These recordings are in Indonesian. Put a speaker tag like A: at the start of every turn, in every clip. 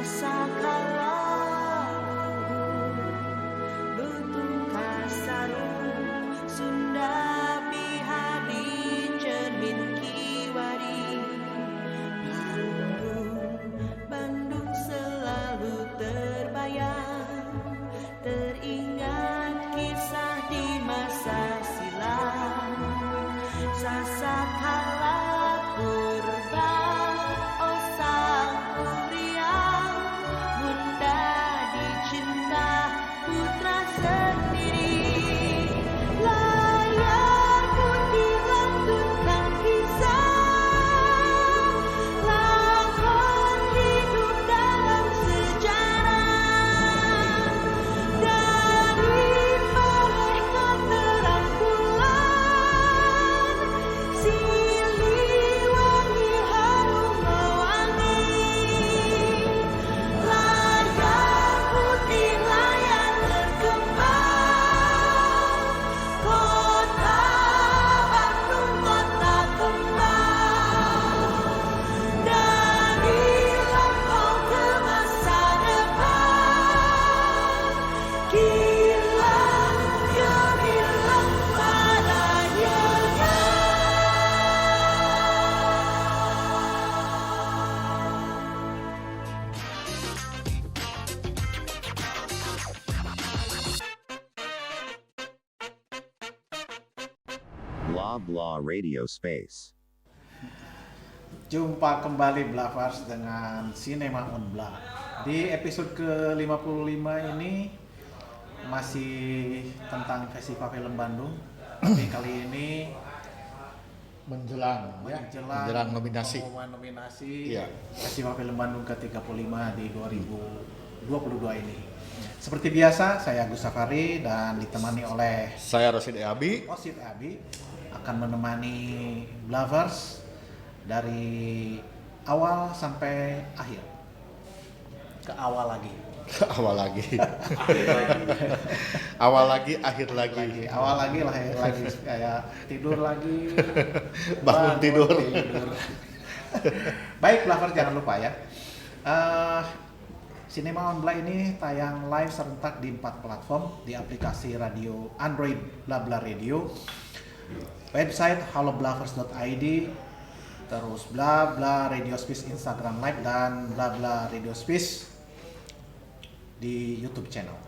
A: Sasakala lutung kasarung Sunda bihari cermin kiwari Bandung selalu terbayang teringat kisah di masa silam Sasakala purba oh sang kuriang Bunda dicinta putra sendiri layar putih lantunkan kisah lakon hidup dalam sejarah dari mereka terang bulan Siliwangi harum mewangi layar putih layar terkembang kota Bandung kota kembang dari lampau ke masa depan kilat gemilang padanya
B: Blah blah radio space.
C: Jumpa kembali Blavers dengan Cinema on Blah. Di episode ke-55 ini masih tentang Festival Film Bandung. Tapi kali ini
D: menjelang nominasi.
C: pengumuman nominasi
D: Iya.
C: Festival Film Bandung ke-35 di 2022 ini. Seperti biasa, saya Agus Safari dan ditemani oleh
D: Saya Rosid Abi.
C: Osid Abi akan menemani Blavers dari awal sampai akhir. Ke awal lagi.
D: Awal lagi. Awal lagi, akhir lagi.
C: Awal lagi, lahir lagi, kayak tidur lagi.
D: Bangun tidur.
C: Baik, Blavers jangan lupa ya. Cinema on Blah ini tayang live serentak di 4 platform, di aplikasi radio Android BlaBla Radio, website halloblavers.id, terus BlaBla Radio Space Instagram Live dan BlaBla Radio Space di YouTube channel.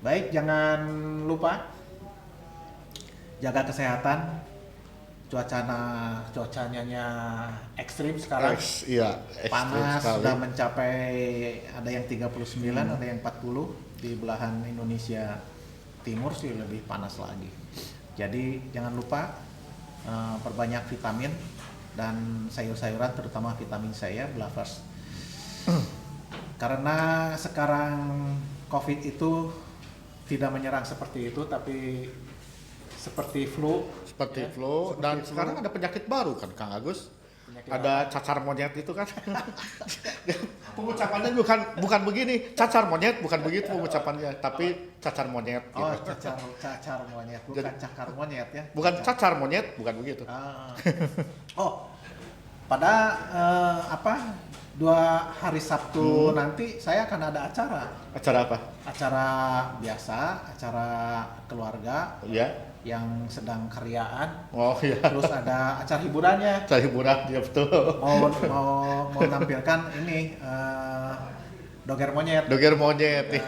C: Baik, jangan lupa jaga kesehatan. Cuacanya ekstrim sekarang.
D: Iya,
C: Panas
D: sekali.
C: sudah mencapai ada yang 39, ada yang 40 di belahan Indonesia Timur sih lebih panas lagi. Jadi jangan lupa perbanyak vitamin dan sayur-sayuran terutama vitamin C ya, Blavers. Karena sekarang COVID itu tidak menyerang seperti itu tapi seperti flu.
D: Seperti
C: Ya,
D: flu
C: seperti
D: dan
C: flu.
D: sekarang ada penyakit baru kan Kang Agus.
C: Penyakit
D: Ada cacar monyet itu kan. Pengucapannya bukan begini, cacar monyet bukan begitu pengucapannya, tapi cacar monyet gitu.
C: Oh, cacar monyet, bukan cakar monyet ya.
D: Bukan cacar monyet, bukan begitu.
C: Oh, pada 2 hari Sabtu nanti saya akan ada acara.
D: Acara apa?
C: Acara biasa, acara keluarga
D: Ya.
C: yang sedang karyaan.
D: Oh iya.
C: Terus ada acara hiburannya.
D: Acara hiburan, ya betul.
C: Mau menampilkan ini doger monyet.
D: Doger monyet.
C: Ya,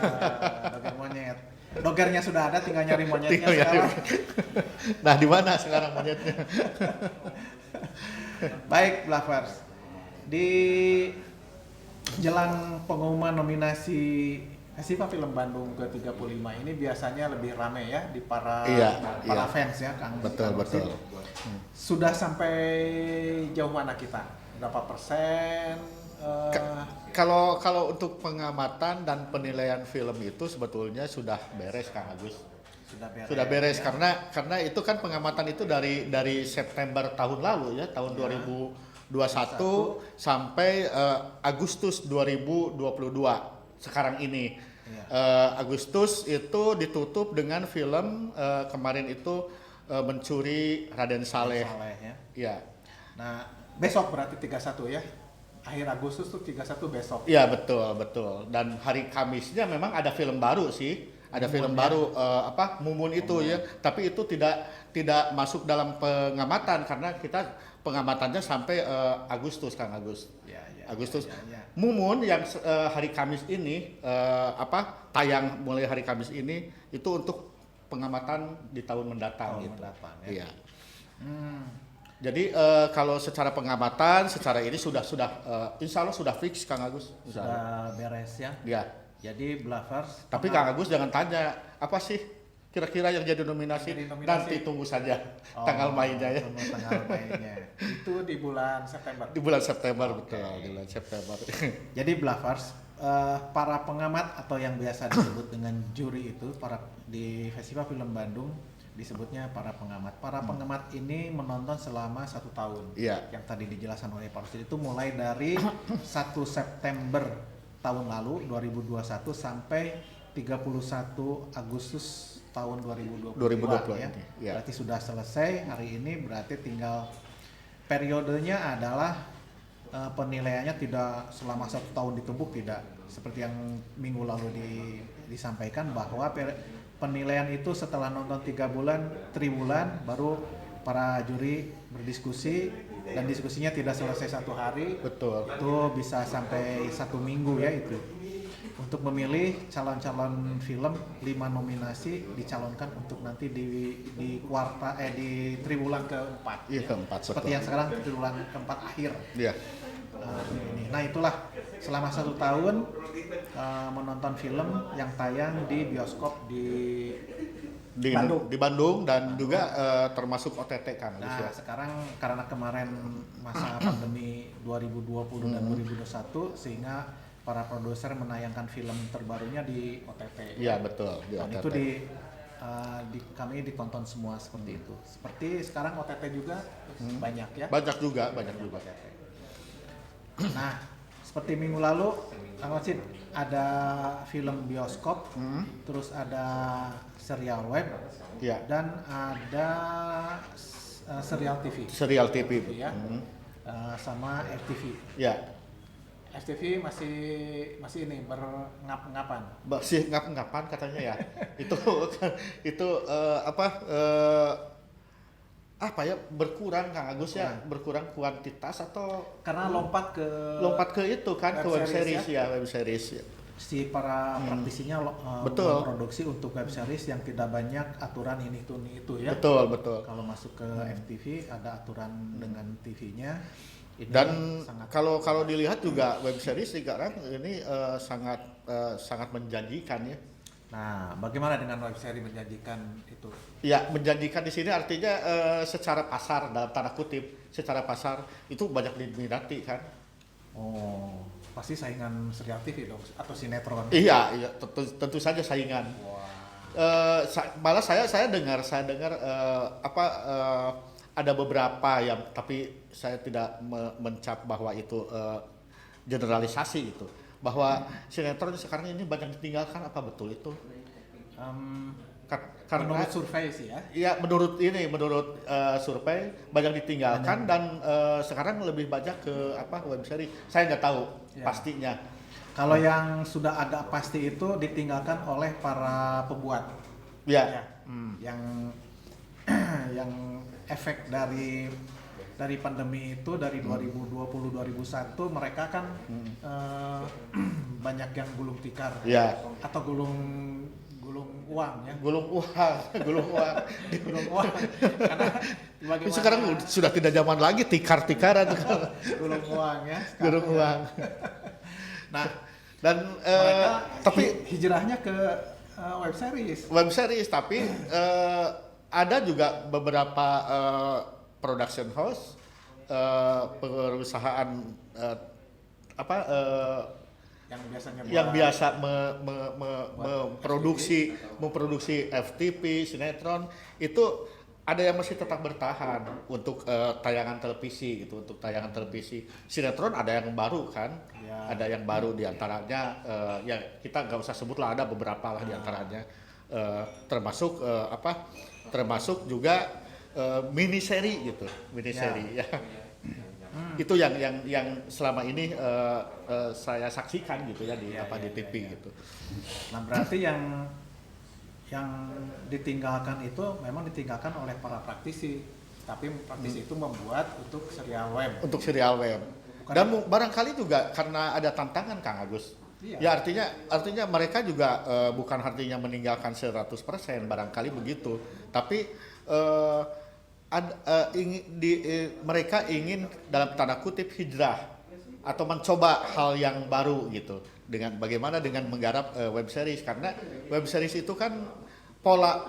C: doger monyet. Dogernya sudah ada, tinggal nyari monyetnya
D: Tinggal nyari.
C: sekarang.
D: Nah, di mana sekarang monyetnya?
C: Baik, Blavers. Di jelang pengumuman nominasi Festival Film Bandung ke-35 ini biasanya lebih ramai ya di para
D: Iya.
C: fans ya, Kang.
D: Betul,
C: Kang
D: betul.
C: Rosid. Sudah sampai jauh mana kita? Berapa persen?
D: Kalau untuk pengamatan dan penilaian film itu sebetulnya sudah beres Kang Agus. Sudah beres
C: ya.
D: karena itu kan pengamatan itu dari September tahun lalu ya, tahun 2021 sampai Agustus 2022 sekarang ini. Agustus itu ditutup dengan film kemarin itu Mencuri Raden Saleh.
C: Ya.
D: Ya.
C: Nah, besok berarti 31 ya. akhir Agustus tuh 31 besok.
D: Iya betul. Dan hari Kamisnya memang ada film baru sih. Ada film baru Mumun itu ya. Tapi itu tidak masuk dalam pengamatan karena kita pengamatannya sampai Agustus, Kang Agus. Agustus. Mumun yang hari Kamis ini tayang mulai hari Kamis ini itu untuk pengamatan di tahun mendatang gitu. Iya. Jadi kalau secara pengamatan, secara ini sudah insya Allah sudah fix Kang Agus.
C: Sudah beres ya.
D: Ya.
C: Jadi Bluffers.
D: Tapi Kang Agus jangan tanya apa sih kira-kira yang jadi nominasi. Nanti tunggu saja tanggal mainnya ya.
C: Tanggal mainnya. Itu di bulan September.
D: Di bulan September betul, di bulan September.
C: Jadi Bluffers, para pengamat atau yang biasa disebut dengan juri itu di Festival Film Bandung disebutnya para pengamat. Para pengamat ini menonton selama 1 tahun.
D: Iya.
C: Yang tadi dijelaskan oleh Pak Rusdi itu mulai dari 1 September tahun lalu 2021 sampai 31 Agustus tahun 2020 ya.
D: Ya.
C: Berarti sudah selesai hari ini, berarti tinggal periodenya adalah penilaiannya tidak selama 1 tahun ditumpuk, tidak seperti yang minggu lalu disampaikan bahwa penilaian itu setelah nonton 3 bulan, triwulan baru para juri berdiskusi dan diskusinya tidak selesai 1 hari.
D: Betul.
C: Itu bisa sampai 1 minggu ya itu. Untuk memilih calon-calon film 5 nominasi dicalonkan untuk nanti di triwulan keempat.
D: Iya, keempat.
C: Seperti yang sekarang triwulan keempat akhir.
D: Iya.
C: Nah itulah selama 1 tahun menonton film yang tayang di bioskop di
D: Bandung dan juga termasuk OTT kan.
C: Nah sekarang karena kemarin masa pandemi 2020 dan 2021 sehingga para produser menayangkan film terbarunya di OTT.
D: Iya betul di
C: dan
D: OTT.
C: itu kami ditonton semua seperti itu. Seperti sekarang OTT juga banyak ya.
D: Banyak juga.
C: OTT. Nah seperti minggu lalu Kang Ocit ada film bioskop, terus ada serial web,
D: ya.
C: dan ada serial TV.
D: Serial TV.
C: Ya. Sama FTV.
D: Ya.
C: FTV masih ini berngap-ngapan.
D: Masih ngap-ngapan katanya ya. itu berkurang Kang Agus ya, berkurang kuantitas atau
C: karena lompat
D: ke itu kan ke web series ya, web series ya.
C: Si para praktisinya memproduksi untuk web series yang tidak banyak aturan ini itu ya.
D: Betul.
C: Kalau masuk ke FTV ada aturan dengan TV-nya.
D: Dan kalau dilihat juga web series sekarang ini sangat menjanjikan ya.
C: Nah, bagaimana dengan web series menjanjikan itu?
D: Ya, menjanjikan di sini artinya secara pasar dalam tanda kutip, secara pasar itu banyak diminati kan.
C: Oh, pasti saingan serial TV dong atau sinetron.
D: Iya, tentu saja saingan. Malah saya dengar ada beberapa yang tapi saya tidak mencap bahwa itu generalisasi gitu. Bahwa sinetron sekarang ini banyak ditinggalkan, apa betul itu? Karena
C: menurut survei sih ya.
D: Iya, menurut survei banyak ditinggalkan dan sekarang lebih banyak ke web series. Saya nggak tahu pastinya.
C: Kalau yang sudah agak pasti itu ditinggalkan oleh para pembuat.
D: Ya.
C: Yang efek dari pandemi itu dari 2020-2021 mereka kan banyak yang gulung tikar atau gulung uang ya.
D: Gulung uang.
C: Karena bagaimana
D: sekarang sudah tidak zaman lagi tikar-tikaran.
C: Gulung uang ya.
D: Gulung uang.
C: Nah,
D: dan
C: mereka
D: tapi
C: hijrahnya ke web series.
D: Web series tapi ada juga beberapa production house, perusahaan yang biasa memproduksi FTP, sinetron itu ada yang masih tetap bertahan untuk tayangan televisi gitu, untuk tayangan televisi. Sinetron ada yang baru kan, ada yang baru diantaranya ya kita nggak usah sebut lah, ada beberapa lah diantaranya termasuk juga mini seri gitu, ya. Itu yang selama ini saya saksikan gitu ya di di TV gitu.
C: Nah, berarti yang ditinggalkan itu memang ditinggalkan oleh para praktisi, tapi praktisi itu membuat untuk serial web.
D: Untuk serial web.
C: Bukan
D: Dan barangkali juga karena ada tantangan Kang Agus.
C: Iya.
D: Ya artinya mereka juga bukan artinya meninggalkan 100% barangkali begitu, tapi mereka ingin dalam tanda kutip hijrah atau mencoba hal yang baru gitu dengan bagaimana dengan menggarap web series, karena web series itu kan pola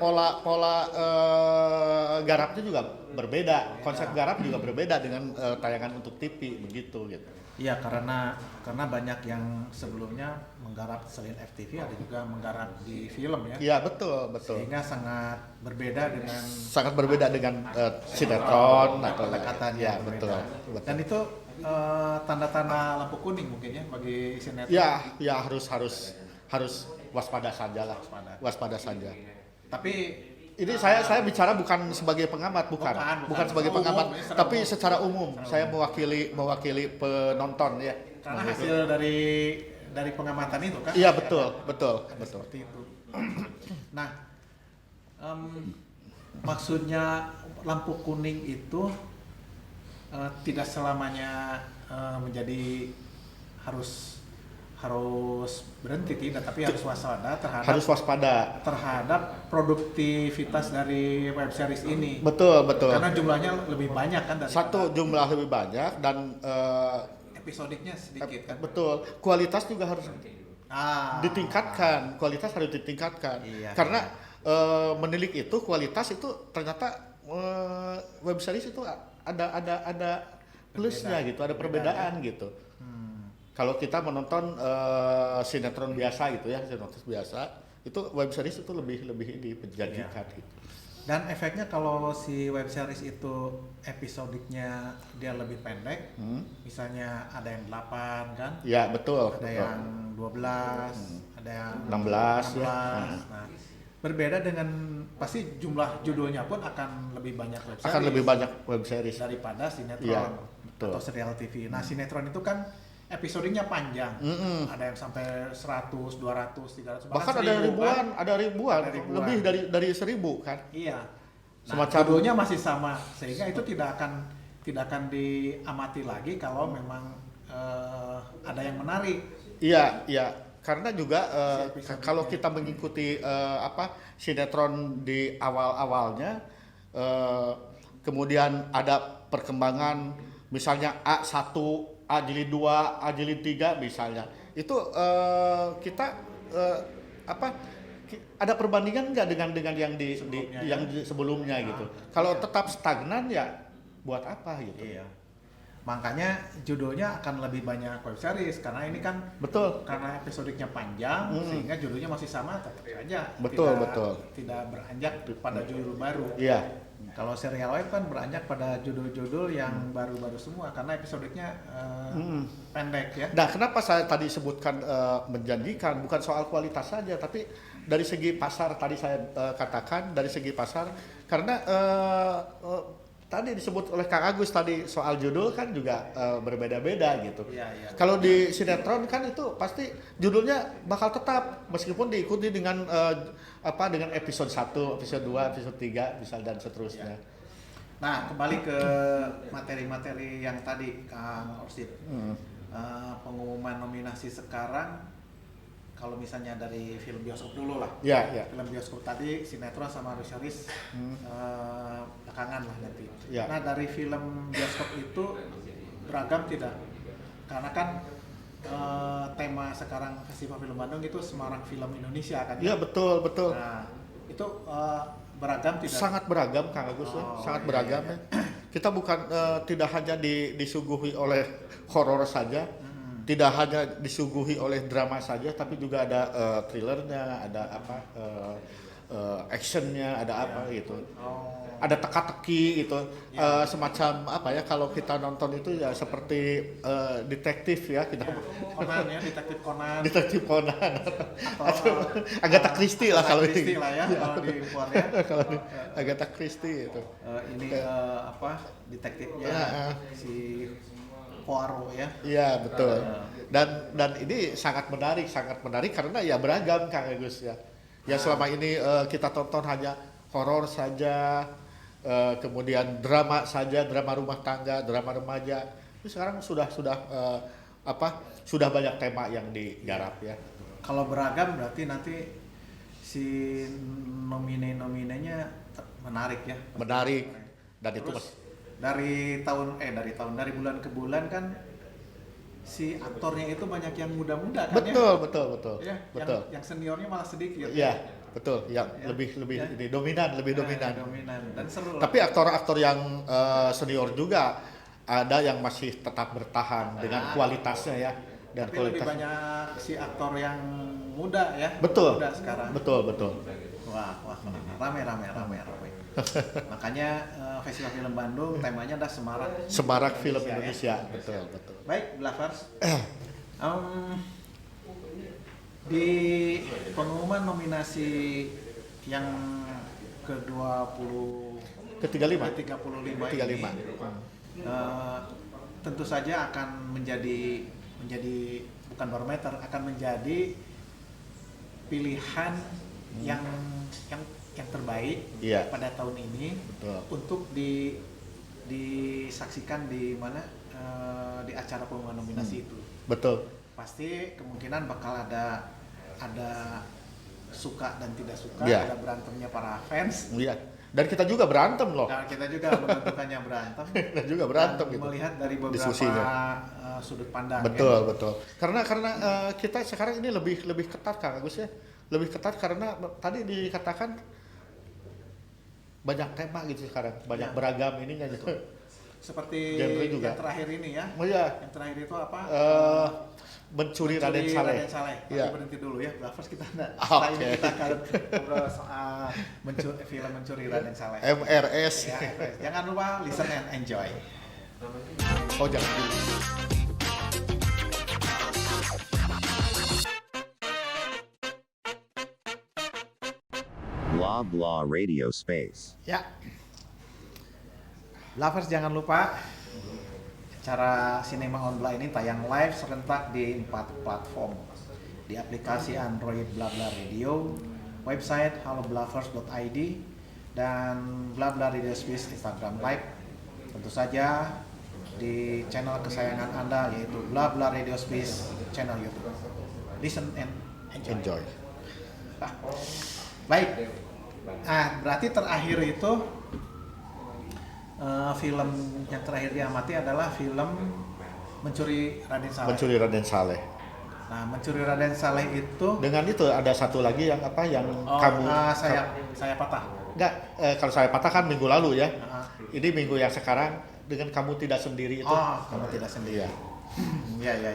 D: garapnya juga berbeda, konsep garap juga berbeda dengan tayangan untuk TV begitu gitu.
C: Iya, karena banyak yang sebelumnya menggarap selain FTV ada juga menggarap di film ya.
D: Iya, betul.
C: Sehingga sangat berbeda dengan
D: sinetron atau
C: pendekatannya.
D: ya,
C: berbeda.
D: betul.
C: Dan itu tanda-tanda lampu kuning mungkin ya bagi sinetron.
D: Ya harus waspada saja lah. Waspada saja.
C: Tapi
D: ini saya bicara bukan sebagai pengamat, bukan sebagai pengamat, tapi secara umum. Saya mewakili penonton ya.
C: Karena hasil dari pengamatan itu kan.
D: Iya, betul.
C: Seperti itu. Nah, maksudnya lampu kuning itu tidak selamanya menjadi harus berhenti, tidak, tapi harus waspada terhadap produktivitas dari web series ini.
D: Betul.
C: Karena jumlahnya lebih banyak kan dari
D: jumlah lebih banyak dan
C: episodiknya sedikit kan.
D: Betul. Kualitas juga harus ditingkatkan.
C: Iya,
D: Karena menilik itu kualitas itu ternyata web series itu ada plusnya gitu, ada perbedaan gitu. Kalau kita menonton sinetron biasa gitu ya, sinetron biasa, itu web series itu lebih menjanjikan gitu.
C: Dan efeknya kalau si web series itu episodiknya dia lebih pendek, misalnya ada yang 8 kan?
D: Ya, betul.
C: Ada yang 12, ada yang
D: 16 ya.
C: Nah, berbeda dengan pasti jumlah judulnya pun akan lebih banyak web series.
D: Akan lebih banyak web series
C: daripada sinetron
D: ya, betul.
C: atau serial TV. Nah, sinetron itu kan episodenya panjang. Ada yang sampai 100, 200, 300,
D: bahkan
C: 1000,
D: ada ribuan, lebih dari 1000 kan.
C: Iya. Nah,
D: Semacam
C: judulnya masih sama, sehingga itu tidak akan diamati lagi kalau memang ada yang menarik.
D: Iya. Karena juga kalau kita mengikuti sinetron di awal-awalnya, kemudian ada perkembangan misalnya A1, A jilid 2, A jilid 3 misalnya. Itu kita ada perbandingan nggak dengan yang sebelumnya gitu. Kalau tetap stagnan ya buat apa gitu.
C: Iya. Makanya judulnya akan lebih banyak web series karena ini kan
D: betul.
C: Karena episodiknya panjang sehingga judulnya masih sama, tetap saja
D: betul.
C: Tidak beranjak pada judul baru.
D: Iya.
C: Kalau serial web kan beranjak pada judul-judul yang baru-baru semua karena episodiknya pendek ya.
D: Nah, kenapa saya tadi sebutkan menjanjikan bukan soal kualitas saja, tapi dari segi pasar tadi saya katakan dari segi pasar karena tadi disebut oleh Kang Agus tadi soal judul kan juga berbeda-beda gitu.
C: Iya.
D: Kalau di sinetron kan itu pasti judulnya bakal tetap meskipun diikuti dengan dengan episode 1, episode 2, episode 3 misal dan seterusnya.
C: Nah, kembali ke materi-materi yang tadi Kang Orsid. Pengumuman nominasi sekarang kalau misalnya dari film bioskop dulu lah.
D: Iya.
C: Film bioskop tadi sinetron sama web series belakangan lah nanti.
D: Ya.
C: Nah, dari film bioskop itu beragam tidak? Karena kan tema sekarang Festival Film Bandung itu Semarang Film Indonesia kan?
D: Iya, betul.
C: Nah, itu beragam tidak?
D: Sangat beragam Kang Agus, sangat beragam. Ya. Kita bukan tidak hanya disuguhi oleh horor saja, tidak hanya disuguhi oleh drama saja, tapi juga ada thrillernya, ada actionnya, ada apa gitu. Ada teka-teki gitu, semacam kalau kita nonton itu ya seperti detektif ya kita.
C: Conan ya, detektif Conan.
D: Detektif Conan. Atau Agatha Christie lah kalau ini.
C: Christie lah ya, kalau di Korea.
D: Kalau Agatha Christie itu.
C: Ini detektifnya si Poirot ya.
D: Iya betul. Dan ini sangat menarik karena ya beragam Kang Agus ya. Ya selama ini kita tonton hanya horor saja, kemudian drama saja, drama rumah tangga, drama remaja. Ini sekarang sudah banyak tema yang digarap ya.
C: Kalau beragam berarti nanti si nomine-nominenya menarik ya.
D: Menarik. Dan itu
C: Terus dari bulan ke bulan kan si aktornya itu banyak yang muda-muda kan
D: betul.
C: ya?
D: Betul.
C: Yang seniornya malah sedikit.
D: Iya, betul. Yang
C: Ya.
D: lebih
C: Ya.
D: ini dominan
C: Dan seru.
D: Tapi aktor-aktor yang senior juga ada yang masih tetap bertahan dengan kualitasnya ya. Dan
C: tapi lebih banyak si aktor yang muda ya.
D: Betul.
C: Muda sekarang.
D: Betul.
C: Wah, rame. Makanya Festival Film Bandung temanya adalah
D: Semarak Film
C: ya.
D: Indonesia. Betul.
C: Baik, Blavers. Di pengumuman nominasi yang ke-20
D: Ke-35.
C: ini, tentu saja akan menjadi bukan barometer, akan menjadi pilihan yang terbaik
D: Iya.
C: pada tahun ini.
D: Betul.
C: Untuk disaksikan di mana di acara pengumuman nominasi itu.
D: Betul.
C: Pasti kemungkinan bakal ada suka dan tidak suka,
D: Iya.
C: ada berantemnya para fans.
D: Iya. Dan kita juga berantem loh.
C: Nah, kita juga menentukannya berantem.
D: Dan juga berantem
C: Dan
D: gitu.
C: melihat dari beberapa
D: Diskusinya.
C: sudut pandang.
D: Betul. Karena kita sekarang ini lebih ketat Kang Agus ya. Lebih ketat karena tadi dikatakan banyak tema gitu sekarang, banyak
C: Ya.
D: beragam ininya gitu.
C: Seperti
D: Genre juga.
C: yang terakhir ini ya.
D: Oh iya.
C: Yang terakhir itu apa?
D: Mencuri Raden Saleh.
C: Tapi
D: Iya.
C: berhenti dulu ya, Blavers kita
D: Oke.
C: setelah ini kita akan ngobrol soal film Mencuri Raden Saleh.
D: MRS.
C: Ya, jangan lupa listen and enjoy.
D: Oh jangan dulu.
B: Blah blah radio space.
C: Ya. Lovers jangan lupa acara Cinema Online ini tayang live serentak di 4 platform. Di aplikasi Android BlaBla Radio, website halloblavers.id, dan BlaBla Radio Space Instagram Live. Tentu saja di channel kesayangan Anda yaitu BlaBla Radio Space channel YouTube. Listen and enjoy.
D: Enjoy.
C: Baik. Berarti terakhir itu film yang terakhir diamati adalah film Mencuri Raden Saleh.
D: Mencuri Raden Saleh.
C: Nah, Mencuri Raden Saleh itu
D: Dengan itu ada satu lagi yang kamu
C: saya patah.
D: enggak kalau saya patah kan minggu lalu ya.
C: Ah.
D: Ini minggu yang sekarang dengan Kamu Tidak Sendiri itu.
C: Kamu tidak sendiri.
D: Iya.
C: Ya.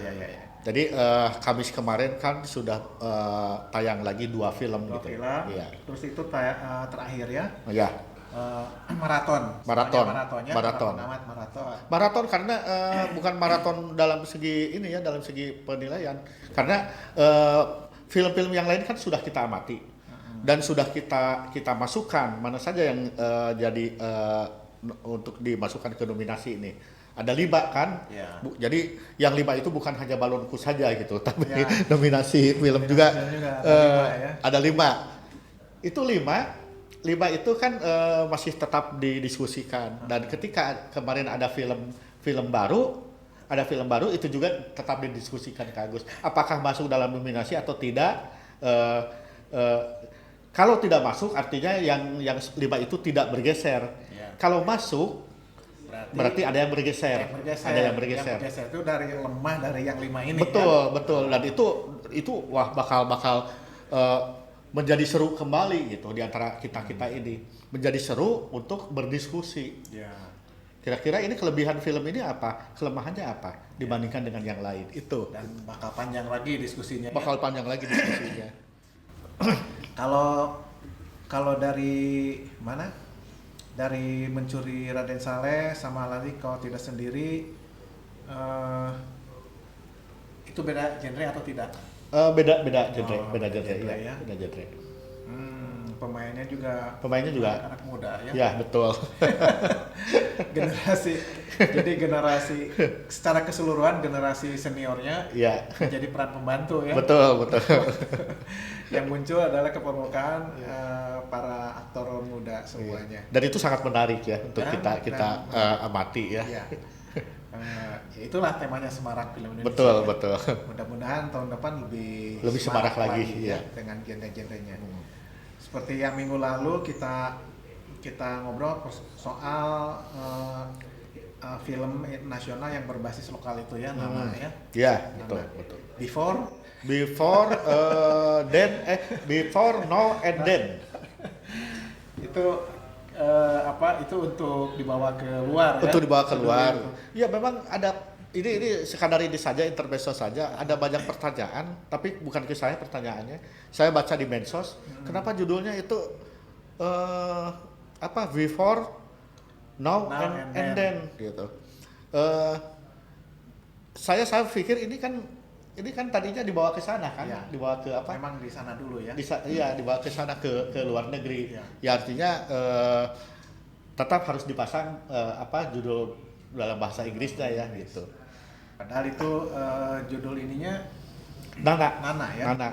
D: Jadi Kamis kemarin kan sudah tayang lagi 2 film
C: Dua
D: gitu.
C: film.
D: Iya.
C: Terus itu terakhir ya.
D: Ya.
C: Maraton.
D: Maraton.
C: Maratonnya
D: Maraton.
C: amat maraton.
D: Maraton karena bukan maraton dalam segi ini ya, dalam segi penilaian. Karena film-film yang lain kan sudah kita amati dan sudah kita masukkan mana saja yang jadi untuk dimasukkan ke nominasi ini. Ada 5 kan?
C: Ya.
D: Jadi yang 5 itu bukan hanya balonku saja gitu, tapi
C: Ya.
D: nominasi film juga,
C: juga ada 5 ya.
D: ada 5. Itu 5 itu kan masih tetap didiskusikan, dan ketika kemarin ada film baru itu juga tetap didiskusikan Kak Agus. Apakah masuk dalam nominasi atau tidak? Kalau tidak masuk artinya yang 5 itu tidak bergeser.
C: Ya.
D: Kalau masuk berarti ada yang bergeser. Ada yang bergeser.
C: Yang bergeser itu dari lemah dari yang 5 ini.
D: Betul. Dan itu wah bakal menjadi seru kembali gitu di antara kita ini. Menjadi seru untuk berdiskusi.
C: Ya.
D: Kira-kira ini kelebihan film ini apa? Kelemahannya apa dibandingkan dengan yang lain? Itu.
C: Dan bakal panjang lagi diskusinya.
D: Bakal panjang lagi diskusinya.
C: Kalau dari mana? Dari Mencuri Raden Saleh sama lagi Kau Tidak Sendiri, itu beda genre atau tidak?
D: Beda genre,
C: Oh,
D: beda
C: beda
D: genre,
C: genre
D: iya,
C: ya.
D: beda genre.
C: Pemainnya juga
D: Pemainnya juga
C: anak muda ya.
D: Ya, betul.
C: Jadi generasi secara keseluruhan generasi seniornya
D: Ya,
C: menjadi peran pembantu ya.
D: betul.
C: Yang muncul adalah ke permukaan para aktor muda semuanya.
D: Dan itu sangat menarik ya untuk
C: Dan-
D: kita amati ya.
C: Ya. Ya itulah temanya Semarak Film Indonesia.
D: Betul.
C: Mudah-mudahan tahun depan lebih
D: Semarak lagi,
C: ya,
D: ya.
C: dengan genre-genrenya. Seperti yang minggu lalu kita ngobrol soal film nasional yang berbasis lokal itu ya namanya.
D: Ya,
C: Nama.
D: betul.
C: Before
D: Before, now and then.
C: itu itu untuk dibawa ke luar ya.
D: Untuk dibawa keluar.
C: Itu.
D: Ya memang ada ini sekadar ini saja intermezzo saja. Ada banyak pertanyaan, tapi bukan ke saya pertanyaannya. Saya baca di medsos. Kenapa judulnya itu Before, now and then gitu. Saya pikir ini kan tadinya dibawa ke sana kan,
C: Ya.
D: dibawa ke apa?
C: Memang di sana dulu ya.
D: Iya, dibawa ke sana ke luar negeri.
C: Ya.
D: Ya artinya tetap harus dipasang judul dalam bahasa Inggrisnya ya gitu.
C: Padahal itu judul ininya
D: Nana
C: ya.
D: Nana.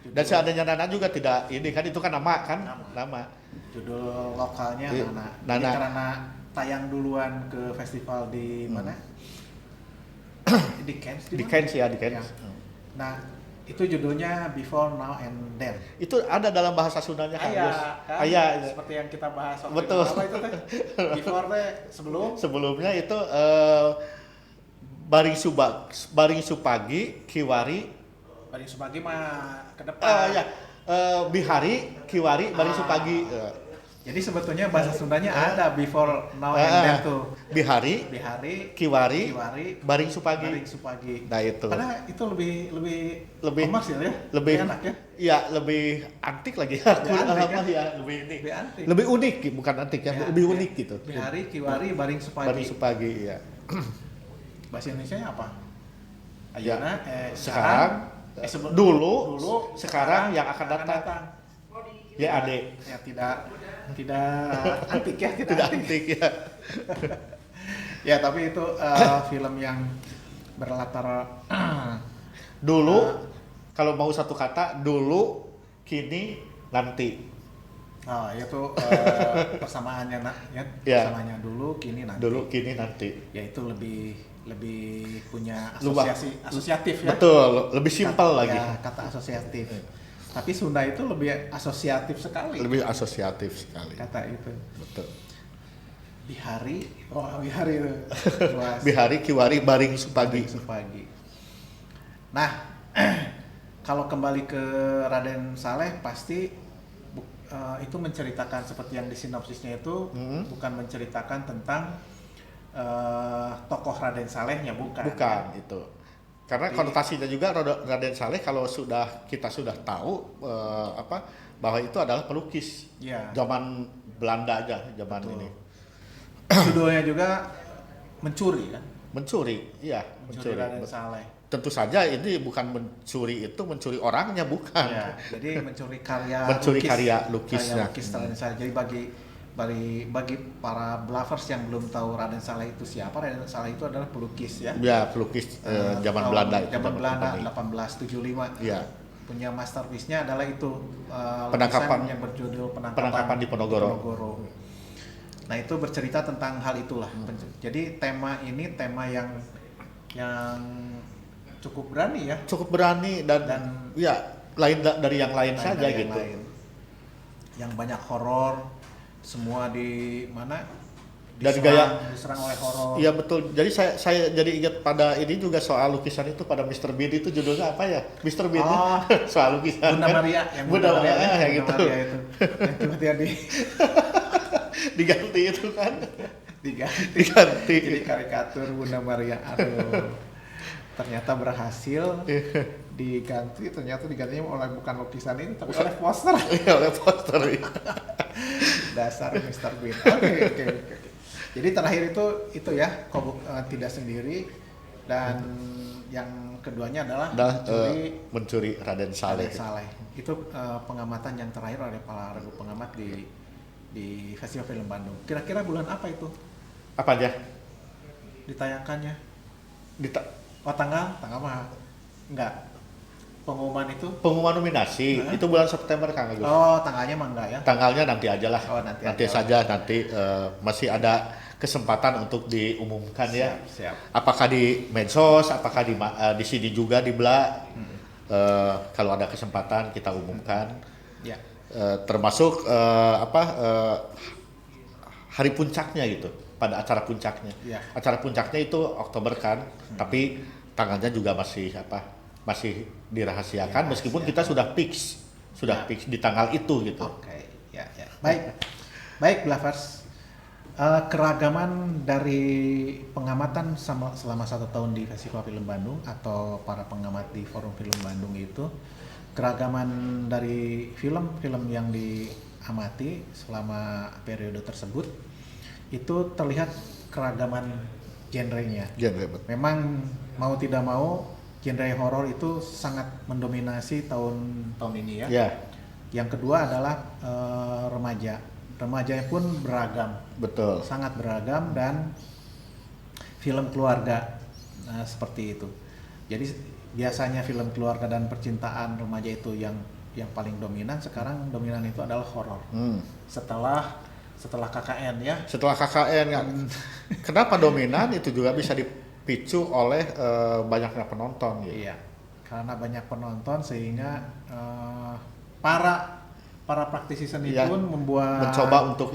D: Dan seandainya Nana juga tidak ini kan itu kan nama kan nama.
C: Judul lokalnya
D: Iya,
C: Nana.
D: Nana.
C: Jadi karena tayang duluan ke festival di mana? Di Cannes.
D: Di
C: mana?
D: Cannes ya di
C: Ya.
D: Cannes.
C: Nah, itu judulnya Before, Now and Then.
D: Itu ada dalam bahasa Sundanya kan, Gus?
C: Kan?
D: Aya.
C: Seperti yang kita bahas waktu
D: Betul.
C: itu. Apa itu teh? Before teh sebelum
D: Sebelumnya itu Baring Supagi Kiwari
C: Bari Subagi mah ke depan.
D: Bihari Kiwari Baring Supagi.
C: Jadi sebetulnya bahasa Sundanya ada Before, Now and Then tuh.
D: Bihari
C: Bihari,
D: Kiwari Baring Supagi.
C: Baring Supagi.
D: Nah itu.
C: Karena itu lebih komersil ya.
D: lebih
C: enak ya.
D: Iya, lebih antik lagi ya.
C: Lebih antik ya.
D: Ya, lebih ini.
C: Lebih antik.
D: Lebih unik, bukan antik ya,
C: Ya,
D: lebih
C: ya.
D: unik gitu.
C: Bihari, Kiwari, Baring Supagi.
D: Baring Supagi ya.
C: Bahasa Indonesia apa?
D: Ya,
C: Ayeuna,
D: sekarang,
C: sebelum-
D: dulu,
C: dulu,
D: sekarang, yang akan datang. Ya, Ade.
C: Ya tidak antik ya,
D: Tidak antik ya.
C: Ya tapi itu film yang berlatar
D: Dulu, kalau mau satu kata, dulu, kini, nanti.
C: itu persamaannya ya,
D: Ya.
C: persamaannya dulu kini nanti.
D: Dulu, kini, nanti.
C: Ya itu lebih punya
D: Lubang.
C: asosiatif ya.
D: Betul, lebih simpel lagi.
C: Ya, kata asosiatif. Tapi Sunda itu lebih asosiatif sekali.
D: Lebih asosiatif sekali.
C: Kata itu.
D: Betul.
C: Bihari itu. Luas.
D: Bihari, Kiwari, Baring Supagi.
C: Supagi. Nah, kalau kembali ke Raden Saleh pasti itu menceritakan seperti yang di sinopsisnya itu bukan menceritakan tentang tokoh Raden Salehnya bukan.
D: Bukan itu. Karena konotasinya juga Raden Saleh kalau kita sudah tahu bahwa itu adalah pelukis.
C: Ya.
D: Zaman Belanda aja zaman
C: Betul.
D: ini.
C: Judulnya juga mencuri kan?
D: Mencuri, iya,
C: Mencuri Raden Saleh.
D: Tentu saja ini bukan mencuri orangnya bukan.
C: Ya, jadi mencuri karya
D: Mencuri
C: lukis.
D: karya lukisnya.
C: Karya lukis Raden Saleh. Jadi bagi para blovers yang belum tahu Raden Saleh itu siapa, Raden Saleh itu adalah pelukis ya.
D: Ya, pelukis zaman
C: Tahun-
D: Belanda itu.
C: Zaman Belanda
D: Kompani.
C: 1875.
D: Iya.
C: Punya masterpiece-nya adalah itu
D: Penangkapan-
C: lukisan yang berjudul
D: Penangkapan di Ponorogo.
C: Nah, itu bercerita tentang hal itulah. Jadi tema ini tema yang cukup berani ya.
D: Cukup berani dan ya lain dari yang lain
C: Lain
D: saja
C: dari yang
D: gitu.
C: lain. Yang banyak horor, semua di mana?
D: Dari gaya-
C: diserang oleh horor.
D: Iya betul. Jadi saya jadi ingat pada ini juga soal lukisan itu pada Mr. Bean itu judulnya apa ya? Mr. Bean
C: Oh.
D: soal lukisan.
C: Bunda
D: kan?
C: Maria yang
D: Bunda Maria
C: ya,
D: yang
C: Bunda
D: gitu.
C: Maria itu. Yang tiba-tiba
D: Diganti itu kan.
C: diganti. Jadi karikatur Bunda Maria. Aduh. Ternyata berhasil diganti, ternyata digantinya oleh bukan lukisan ini tapi oleh poster.
D: Iya, oleh poster.
C: Dasar Mr. Bean. Oke. Jadi terakhir itu ya tidak sendiri dan yang keduanya adalah
D: Mencuri Raden Saleh.
C: Raden Saleh. Itu pengamatan yang terakhir oleh para regu pengamat di Festival Film Bandung. Kira-kira bulan apa itu?
D: Apa aja?
C: ditayangkannya?
D: Dita-
C: Oh tanggal mah enggak. Pengumuman itu?
D: Pengumuman nominasi itu bulan September Kang Agus.
C: Oh tanggalnya mah enggak ya?
D: Tanggalnya nanti aja lah.
C: Oh, nanti
D: nanti
C: aja.
D: saja nanti masih ada kesempatan untuk diumumkan ya.
C: Siap.
D: Apakah di medsos, apakah di sini juga di BLA. Kalau ada kesempatan kita umumkan.
C: Ya.
D: Termasuk hari puncaknya gitu. Pada acara puncaknya.
C: Ya.
D: Acara puncaknya itu Oktober kan, tapi tanggalnya juga masih dirahasiakan
C: Ya,
D: meskipun
C: ya.
D: kita sudah fix di tanggal itu gitu.
C: Oke, ya. Baik, Blavers. Keragaman dari pengamatan selama 1 tahun di Festival Film Bandung atau para pengamat di Forum Film Bandung itu, keragaman dari film-film yang diamati selama periode tersebut itu terlihat keragaman genrenya. Memang mau tidak mau genre horor itu sangat mendominasi tahun ini ya.
D: Ya,
C: Yang kedua adalah remaja. Remajanya pun beragam,
D: betul.
C: sangat beragam dan film keluarga seperti itu. Jadi biasanya film keluarga dan percintaan remaja itu yang paling dominan. Sekarang dominan itu adalah horor. Setelah KKN ya.
D: Setelah KKN kan. Kenapa dominan itu juga bisa dipicu oleh banyaknya penonton gitu.
C: Iya, karena banyak penonton sehingga para praktisi seni
D: Iya,
C: pun
D: mencoba untuk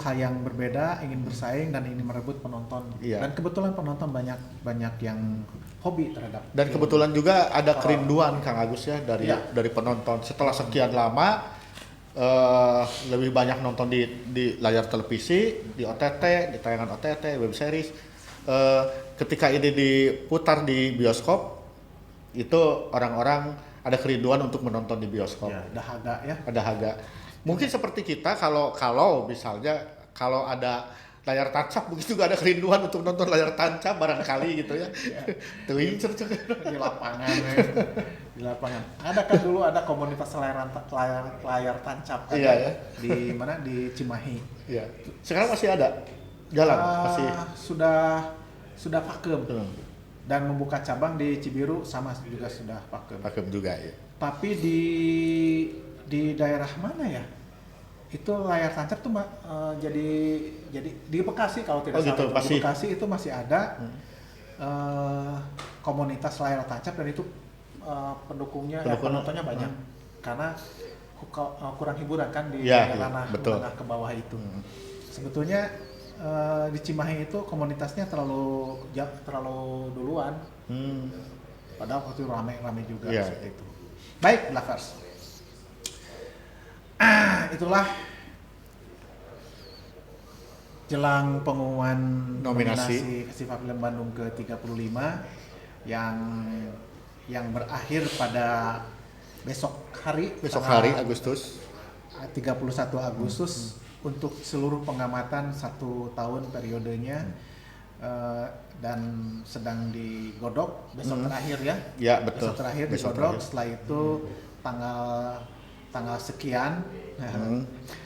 C: hal yang berbeda, ingin bersaing dan ingin merebut penonton.
D: Iya.
C: Dan kebetulan penonton banyak yang hobi terhadap.
D: Dan
C: film.
D: kebetulan juga ada kerinduan Kang Agus ya dari
C: Iya.
D: penonton setelah sekian lama lebih banyak nonton di layar televisi, di OTT, di tayangan OTT, web series. Ketika ini diputar di bioskop, itu orang-orang ada kerinduan untuk menonton di bioskop.
C: Ya, dahaga ya.
D: Ada haga. Mungkin seperti kita kalau misalnya kalau ada layar tancap mungkin juga ada kerinduan untuk nonton layar tancap barangkali gitu ya. Teuing
C: Di lapangan ya. Di lapangan. Ada kan dulu ada komunitas layar tancap kan?
D: Iya ya.
C: Di mana? Di Cimahi.
D: Iya. Sekarang masih ada jalan masih.
C: Sudah vakum. Dan membuka cabang di Cibiru sama juga sudah vakum.
D: Vakum juga ya.
C: Tapi di daerah mana ya? Itu layar tancap tuh jadi di Bekasi kalau tidak salah.
D: Gitu,
C: Di Bekasi itu masih ada komunitas layar tancap dan itu penontonnya banyak. Karena kurang hiburan kan di ranah menengah ke bawah itu. Sebetulnya di Cimahi itu komunitasnya terlalu duluan. Padahal waktu itu rame juga seperti itu. Baik, Blavers. Itulah jelang pengumuman nominasi Festival Film Bandung ke-35 yang berakhir pada besok hari
D: Agustus
C: 31 Agustus untuk seluruh pengamatan 1 tahun periodenya dan sedang digodok besok terakhir ya.
D: Ya, betul.
C: Besok terakhir digodok, setelah itu tanggal sekian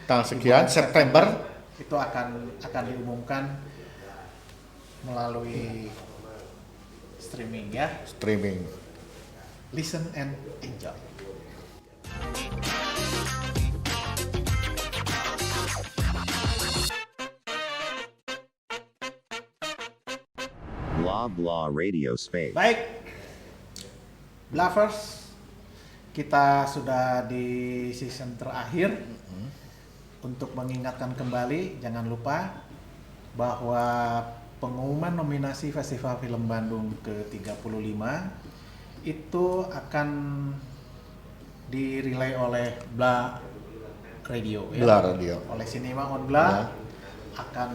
D: tanggal sekian September
C: itu akan diumumkan melalui streaming ya.
D: Streaming.
C: Listen and enjoy.
B: Blah blah radio space.
C: Baik, Blavers, kita sudah di season terakhir. Untuk mengingatkan kembali, jangan lupa bahwa pengumuman nominasi Festival Film Bandung ke-35 itu akan dirilai oleh BLA Radio ya.
D: BLA Radio.
C: Oleh Cinema on BLA akan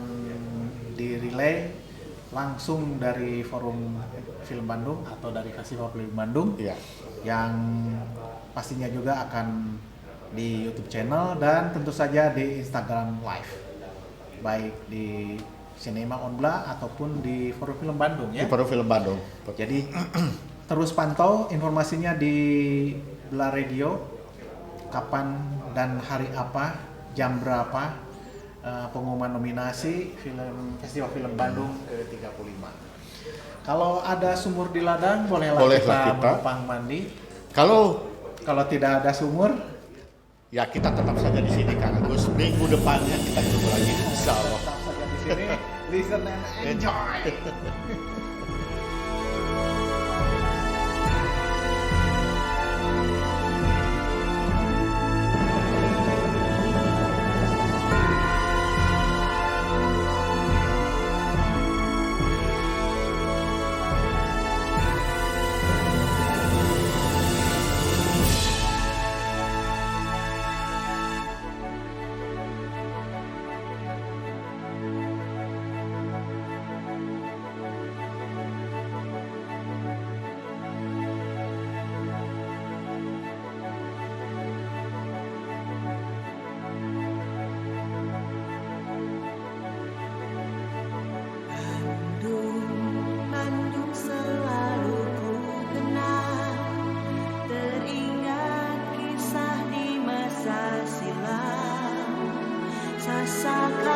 C: dirilai langsung dari Forum Film Bandung atau dari Festival Film Bandung yang pastinya juga akan di YouTube channel dan tentu saja di Instagram Live, baik di Cinema on BLA ataupun di Forum Film Bandung ya.
D: Di Forum Film Bandung.
C: Jadi terus pantau informasinya di BLA Radio, kapan dan hari apa, jam berapa, pengumuman nominasi film Festival Film Bandung ke-35. Kalau ada sumur di ladang, bolehlah kita menumpang mandi.
D: Kalau
C: tidak ada sumur,
D: ya kita tetap saja di sini Kang Agus. Minggu depannya kita ketemu lagi insya Allah.
C: tetap saja di sini. Listen and enjoy.
A: Bandung selalu ku kenang, teringat kisah di masa silam, sasakan